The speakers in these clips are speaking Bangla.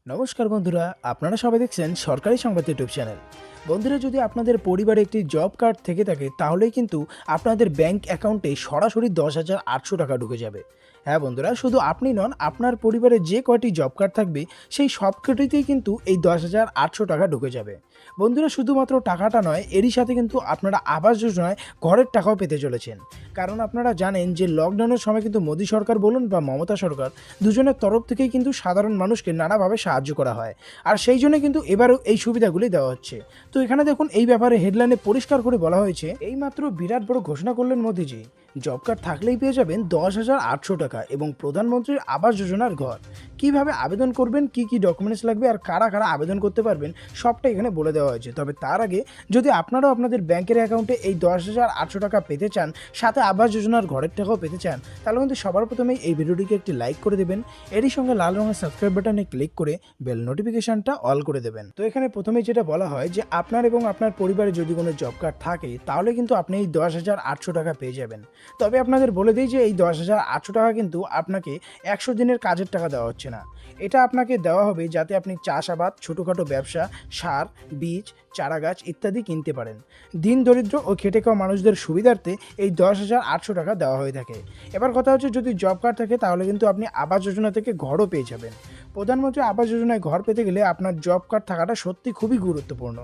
নমস্কার বন্ধুরা, আপনারা সবাই দেখছেন সরকারি সংবাদ ইউটিউব চ্যানেল। বন্ধুরা, যদি আপনাদের পরিবারে একটি জব কার্ড থেকে থাকে তাহলেই কিন্তু আপনাদের ব্যাংক অ্যাকাউন্টে সরাসরি 10,800 টাকা ঢুকে যাবে। হ্যাঁ বন্ধুরা, শুধু আপনি নন, আপনার পরিবারে যে কয়টি জব কার্ড থাকবে সেই সবকটিতেই কিন্তু এই 10,800 টাকা ঢুকে যাবে। বন্ধুরা, শুধুমাত্র টাকাটা নয়, এরই সাথে কিন্তু আপনারা আবাস যোজনায় ঘরের টাকাও পেতে চলেছেন। কারণ আপনারা জানেন যে লকডাউনের সময় কিন্তু মোদী সরকার বলুন বা মমতা সরকার, দুজনের তরফ থেকেই কিন্তু সাধারণ মানুষকে নানাভাবে সাহায্য করা হয়। আর সেই জন্য কিন্তু এবারও এই সুবিধাগুলি দেওয়া হচ্ছে। তো এখানে দেখুন, এই ব্যাপারে হেডলাইনে পরিষ্কার করে বলা হয়েছে, এইমাত্র বিরাট বড় ঘোষণা করলেন মোদিজি। জব কার্ড থাকলেই পেয়ে যাবেন 10,800 টাকা এবং প্রধানমন্ত্রীর আবাস যোজনার ঘর। কিভাবে আবেদন করবেন, কি কি ডকুমেন্টস লাগবে আর কারা কারা আবেদন করতে পারবেন, সবটা এখানে বলে দেওয়া হয়েছে। তবে তার আগে যদি আপনারাও আপনাদের ব্যাংকের অ্যাকাউন্টে এই 10,800 টাকা পেতে চান, সাথে আবাস যোজনার ঘরের টাকাও পেতে চান, তাহলে কিন্তু সবার প্রথমেই এই ভিডিওটিকে একটি লাইক করে দেবেন। এরই সঙ্গে লাল রঙের সাবস্ক্রাইব বাটনে ক্লিক করে বেল নোটিফিকেশনটা অল করে দেবেন। তো এখানে প্রথমেই যেটা বলা হয় যে আপনার এবং আপনার পরিবারে যদি কোনো জব কার্ড থাকে তাহলে কিন্তু আপনি এই 10,800 টাকা পেয়ে যাবেন। তবে আপনাদের বলে দিই যে এই 10,800 টাকা কিন্তু আপনাকে 100 দিনের কাজের টাকা দেওয়া হচ্ছে না। এটা আপনাকে দেওয়া হবে যাতে আপনি চাষাবাদ, ছোটোখাটো ব্যবসা, সার, বীজ, চারাগাছ ইত্যাদি কিনতে পারেন। দিন দরিদ্র ও খেটে খাওয়া মানুষদের সুবিধার্থে এই 10,800 টাকা দেওয়া হয়ে থাকে। এবার কথা হচ্ছে, যদি জব কার্ড থাকে তাহলে কিন্তু আপনি আবাস যোজনা থেকে ঘরও পেয়ে যাবেন। প্রধানমন্ত্রী আবাস যোজনায় ঘর পেতে গেলে আপনার জব কার্ড থাকাটা সত্যি খুবই গুরুত্বপূর্ণ।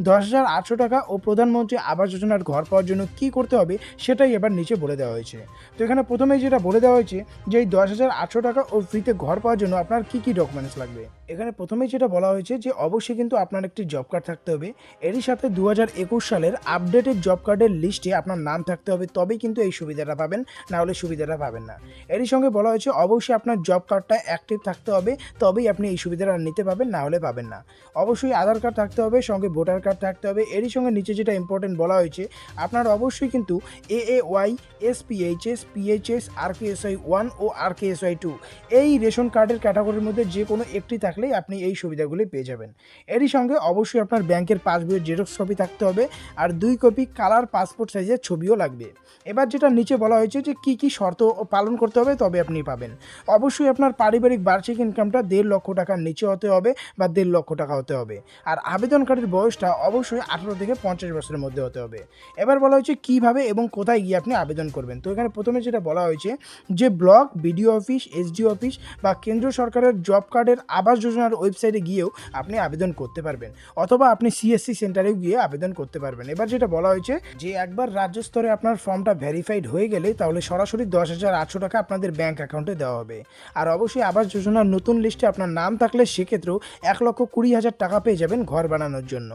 10,800 টাকা ও প্রধানমন্ত্রী আবাস যোজনার ঘর পাওয়ার জন্য কী করতে হবে সেটাই এবার নিচে বলে দেওয়া হয়েছে। তো এখানে প্রথমেই যেটা বলে দেওয়া হয়েছে যে এই 10,800 টাকা ও ফ্রিতে ঘর পাওয়ার জন্য আপনার কী কী ডকুমেন্টস লাগবে। এখানে প্রথমেই যেটা বলা হয়েছে যে অবশ্যই কিন্তু আপনার একটি জব কার্ড থাকতে হবে। এরই সাথে 2021 সালের আপডেটেড জব কার্ডের লিস্টে আপনার নাম থাকতে হবে, তবেই কিন্তু এই সুবিধাটা পাবেন, না হলে সুবিধাটা পাবেন না। এরই সঙ্গে বলা হয়েছে অবশ্যই আপনার জব কার্ডটা অ্যাক্টিভ থাকতে হবে, তবেই আপনি এই সুবিধাটা নিতে পাবেন, না হলে পাবেন না। অবশ্যই আধার কার্ড থাকতে হবে, সঙ্গে ভোটার কার্ড থাকতে হবে। এরই সঙ্গে নিচে যেটা ইম্পর্টেন্ট বলা হয়েছে, আপনার অবশ্যই কিন্তু AAY, SPHS, PHS, RKSY 1 ও RKSY 2 এই রেশন কার্ডের ক্যাটাগরির মধ্যে যে কোনো একটি থাকলেই আপনি এই সুবিধাগুলি পেয়ে যাবেন। এরই সঙ্গে অবশ্যই আপনার ব্যাংকের পাসবইয়ের জেরক্স কপি থাকতে হবে আর 2 কপি কালার পাসপোর্ট সাইজের ছবিও লাগবে। এবার যেটা নিচে বলা হয়েছে যে কী কী শর্ত পালন করতে হবে তবে আপনি পাবেন। অবশ্যই আপনার পারিবারিক বার্ষিক ইনকামটা 1.5 লক্ষ টাকার নিচে হতে হবে বা 1.5 লক্ষ টাকা হতে হবে। আর আবেদনকারীর বয়সটা অবশ্যই 18 থেকে 50 বছরের মধ্যে হতে হবে। এবার বলা হয়েছে কীভাবে এবং কোথায় গিয়ে আপনি আবেদন করবেন। তো এখানে প্রথমে যেটা বলা হয়েছে যে block, BDO office, SDO office বা কেন্দ্র সরকারের জব কার্ডের আবাস যোজনার ওয়েবসাইটে গিয়েও আপনি আবেদন করতে পারবেন, অথবা আপনি CSC সেন্টারেও গিয়ে আবেদন করতে পারবেন। এবার যেটা বলা হয়েছে যে একবার রাজ্য স্তরে আপনার ফর্মটা ভেরিফাইড হয়ে গেলে তাহলে সরাসরি 10,800 টাকা আপনাদের ব্যাংক অ্যাকাউন্টে দেওয়া হবে। আর অবশ্যই আবাস যোজনার নতুন লিস্টে আপনার নাম থাকলে সেক্ষেত্রেও 1,20,000 টাকা পেয়ে যাবেন ঘর বানানোর জন্য।